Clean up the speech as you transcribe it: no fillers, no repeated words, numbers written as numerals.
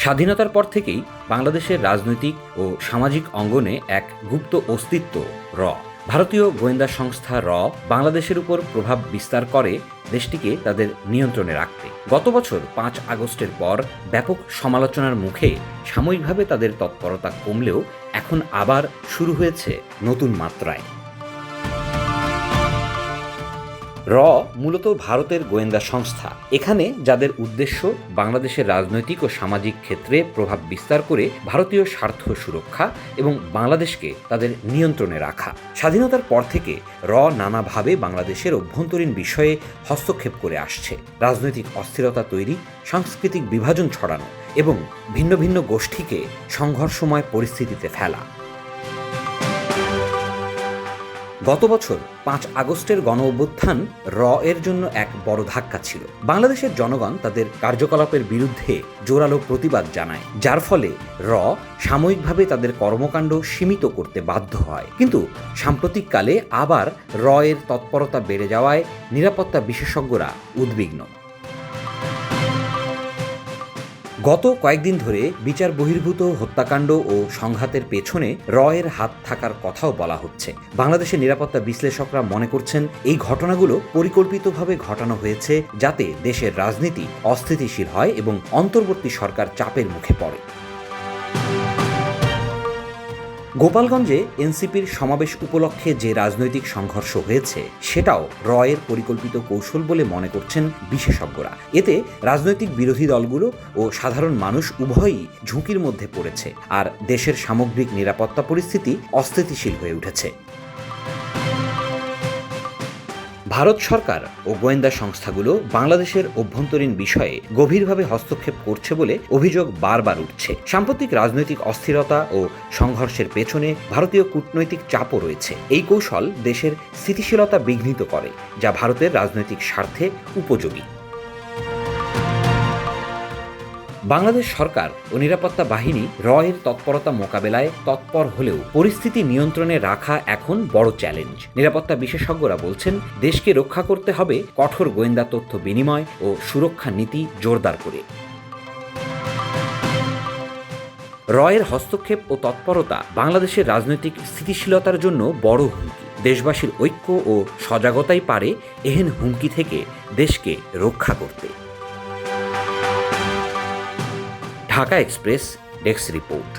স্বাধীনতার পর থেকেই বাংলাদেশের রাজনৈতিক ও সামাজিক অঙ্গনে এক গুপ্ত অস্তিত্ব র। ভারতীয় গোয়েন্দা সংস্থা র বাংলাদেশের উপর প্রভাব বিস্তার করে দেশটিকে তাদের নিয়ন্ত্রণে রাখতে। গত বছর ৫ আগস্টের পর ব্যাপক সমালোচনার মুখে সাময়িকভাবে তাদের তৎপরতা কমলেও এখন আবার শুরু হয়েছে নতুন মাত্রায়। র মূলত ভারতের গোয়েন্দা সংস্থা। এখানে যাদের উদ্দেশ্য বাংলাদেশের রাজনৈতিক ও সামাজিক ক্ষেত্রে প্রভাব বিস্তার করে ভারতীয় স্বার্থ সুরক্ষা এবং বাংলাদেশকে তাদের নিয়ন্ত্রণে রাখা। স্বাধীনতার পর থেকে র নানাভাবে বাংলাদেশের অভ্যন্তরীণ বিষয়ে হস্তক্ষেপ করে আসছে। রাজনৈতিক অস্থিরতা তৈরি, সাংস্কৃতিক বিভাজন ছড়ানো এবং ভিন্ন ভিন্ন গোষ্ঠীকে সংঘর্ষময় পরিস্থিতিতে ফেলা। গত বছর ৫ আগস্টের গণ অভ্যুত্থান র এর জন্য এক বড় ধাক্কা ছিল। বাংলাদেশের জনগণ তাদের কার্যকলাপের বিরুদ্ধে জোরালো প্রতিবাদ জানায়, যার ফলে র সাময়িকভাবে তাদের কর্মকাণ্ড সীমিত করতে বাধ্য হয়। কিন্তু সাম্প্রতিককালে আবার র এর তৎপরতা বেড়ে যাওয়ায় নিরাপত্তা বিশেষজ্ঞরা উদ্বিগ্ন। গত কয়েকদিন ধরে বিচার বহির্ভূত হত্যাকাণ্ড ও সংঘাতের পেছনে র এর হাত থাকার কথাও বলা হচ্ছে। বাংলাদেশের নিরাপত্তা বিশ্লেষকরা মনে করছেন এই ঘটনাগুলো পরিকল্পিতভাবে ঘটানো হয়েছে যাতে দেশের রাজনীতি অস্থিতিশীল হয় এবং অন্তর্বর্তী সরকার চাপের মুখে পড়ে। গোপালগঞ্জে এনসিপির সমাবেশ উপলক্ষে যে রাজনৈতিক সংঘর্ষ হয়েছে সেটাও র এর পরিকল্পিত কৌশল বলে মনে করছেন বিশেষজ্ঞরা। এতে রাজনৈতিক বিরোধী দলগুলো ও সাধারণ মানুষ উভয়ই ঝুঁকির মধ্যে পড়েছে, আর দেশের সামগ্রিক নিরাপত্তা পরিস্থিতি অস্থিতিশীল হয়ে উঠেছে। ভারত সরকার ও গোয়েন্দা সংস্থাগুলো বাংলাদেশের অভ্যন্তরীণ বিষয়ে গভীরভাবে হস্তক্ষেপ করছে বলে অভিযোগ বারবার উঠছে। সাম্প্রতিক রাজনৈতিক অস্থিরতা ও সংঘর্ষের পেছনে ভারতীয় কূটনৈতিক চাপও রয়েছে। এই কৌশল দেশের স্থিতিশীলতা বিঘ্নিত করে, যা ভারতের রাজনৈতিক স্বার্থে উপযোগী। বাংলাদেশ সরকার ও নিরাপত্তা বাহিনী র এর তৎপরতা মোকাবেলায় তৎপর হলেও পরিস্থিতি নিয়ন্ত্রণে রাখা এখন বড় চ্যালেঞ্জ। নিরাপত্তা বিশেষজ্ঞরা বলছেন, দেশকে রক্ষা করতে হবে কঠোর গোয়েন্দা তথ্য বিনিময় ও সুরক্ষা নীতি জোরদার করে। র এর হস্তক্ষেপ ও তৎপরতা বাংলাদেশের রাজনৈতিক স্থিতিশীলতার জন্য বড় হুমকি। দেশবাসীর ঐক্য ও সজাগতাই পারে এহেন হুমকি থেকে দেশকে রক্ষা করতে। Dhaka express desk report.